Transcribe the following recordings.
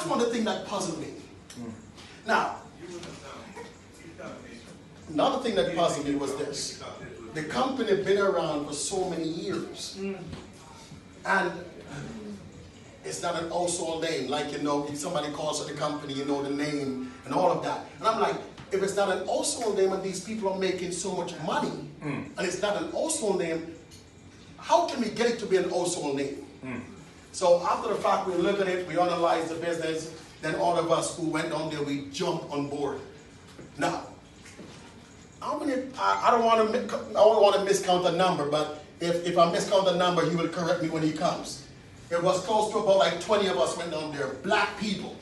that's one of the things that puzzled me. Now, another thing that puzzled me was this. The company had been around for so many years. And it's not an household name. Like, you know, if somebody calls the company, you know the name and all of that. And I'm like, if it's not an household name and these people are making so much money, and it's not an household name, how can we get it to be an household name? So after the fact, we look at it, we analyze the business, then all of us who went down there, we jumped on board. Now, how many, I don't want to miscount the number, but if I miscount the number, he will correct me when he comes. It was close to about like 20 of us went down there, black people.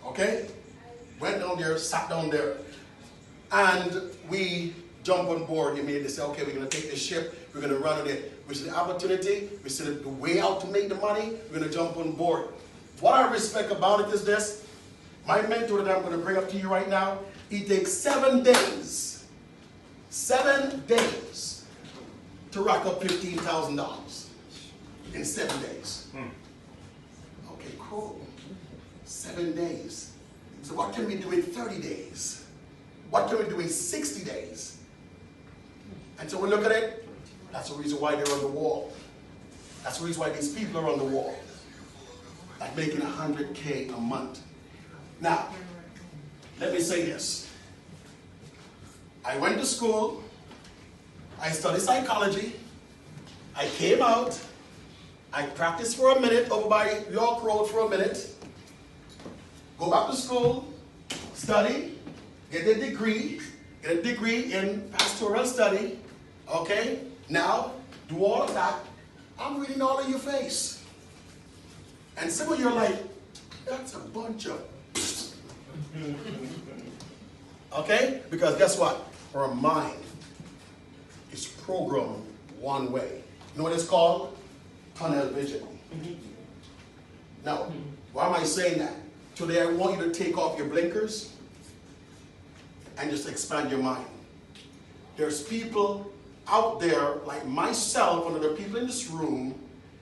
Okay? Went down there, sat down there. And we jumped on board immediately. Say, okay, we're going to take this ship, we're going to run it. We see the opportunity, we see the way out to make the money, we're going to jump on board. What I respect about it is this. My mentor that I'm going to bring up to you right now, he takes 7 days, 7 days to rack up $15,000 in 7 days. Okay, cool. 7 days. So what can we do in 30 days? What can we do in 60 days? And so we look at it. That's the reason why they're on the wall. That's the reason why these people are on the wall. Like making $100K a month. Now, let me say this. I went to school. I studied psychology. I came out. I practiced for a minute over by York Road for a minute. Go back to school, study, get a degree in pastoral study. Okay? Now, do all of that. I'm reading all of your face. And some of you are like, that's a bunch of... Okay? Because guess what? Our mind is programmed one way. You know what it's called? Tunnel vision. Now, why am I saying that? Today I want you to take off your blinkers and just expand your mind. There's people out there like myself and other people in this room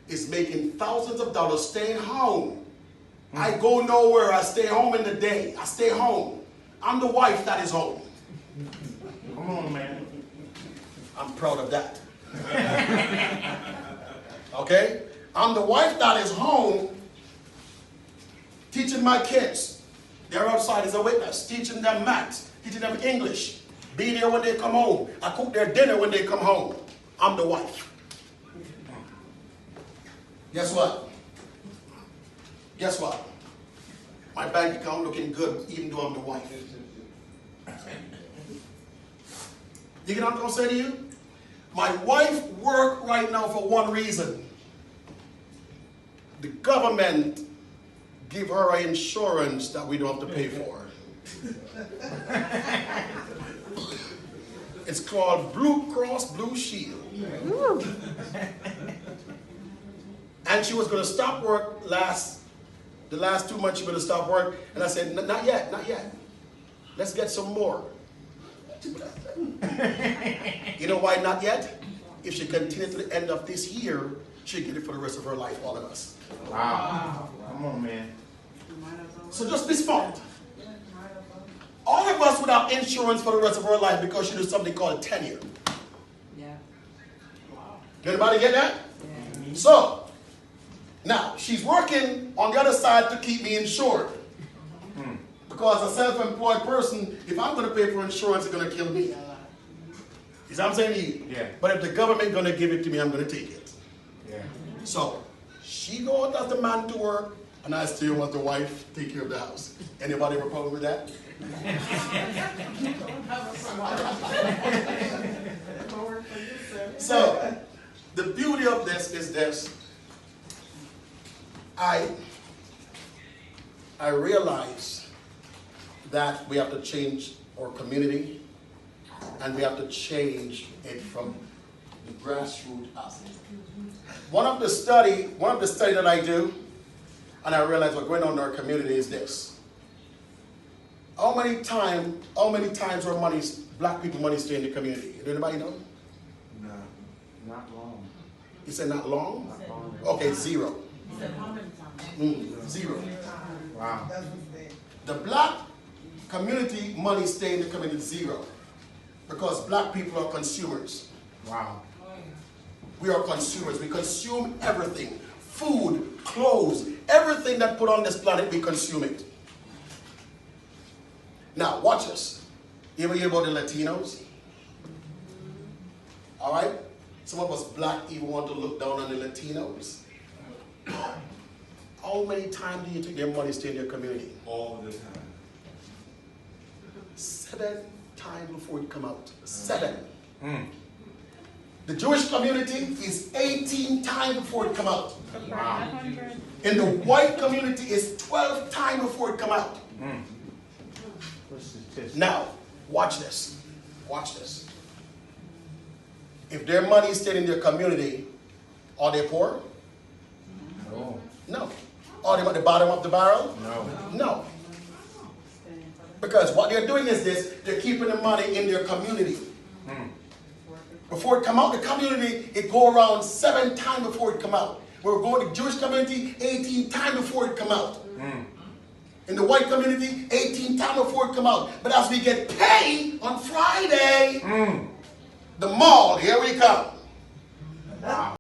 is making thousands of dollars staying home. I go nowhere. I stay home in the day. I stay home. I'm the wife that is home. Come on, man. I'm proud of that. Okay? I'm the wife that is home teaching my kids. They're outside as a witness, teaching them math, teaching them English, being there when they come home. I cook their dinner when they come home. I'm the wife. Guess what? Guess what? My bank account looking good even though I'm the wife. You get what I'm going to say to you? My wife works right now for one reason. The government give her an insurance that we don't have to pay for. It's called Blue Cross Blue Shield. And she was going to stop work the last 2 months she was going to stop work. And I said, not yet, not yet. Let's get some more. You know why not yet? If she continues to the end of this year, she'll get it for the rest of her life, all of us. Wow. Come on, man. So just be smart. All of us would have insurance for the rest of her life because she does something called tenure. Yeah. Wow. Anybody get that? Yeah. So, now, she's working on the other side to keep me insured. Because a self-employed person, if I'm going to pay for insurance, it's going to kill me. You see what I'm saying to you? Yeah. But if the government going to give it to me, I'm going to take it. Yeah. So, she goes as the man to work, and I still want the wife to take care of the house. Anybody have a problem with that? So, the beauty of this is this. I realize that we have to change our community, and we have to change it from the grassroots up. One of the study that I do, and I realize what's going on in our community is this. How many times our money, black people money stay in the community? Do anybody know? No, not long. You said not long? Not long. Okay, 0. said how many times? Zero. Wow. The black community money stay in the community zero. Because black people are consumers. Wow. We are consumers. We consume everything. Food, clothes, everything that put on this planet, we consume it. Now, watch this. You ever hear about the Latinos? All right? Some of us black even want to look down on the Latinos. How many times do you think their money stay in their community? All the time. 7 times before it come out. 7. The Jewish community is 18 times before it come out. Wow. And the white community is 12 times before it come out. What's the test? Now, watch this. Watch this. If their money is staying in their community, are they poor? No. No. Are they at the bottom of the barrel? No. No. Because what they're doing is this, they're keeping the money in their community. Before it come out, the community, it go around 7 times before it come out. We're going to the Jewish community 18 times before it come out. In the white community, 18 times before it come out. But as we get paid on Friday, the mall, here we come. Wow.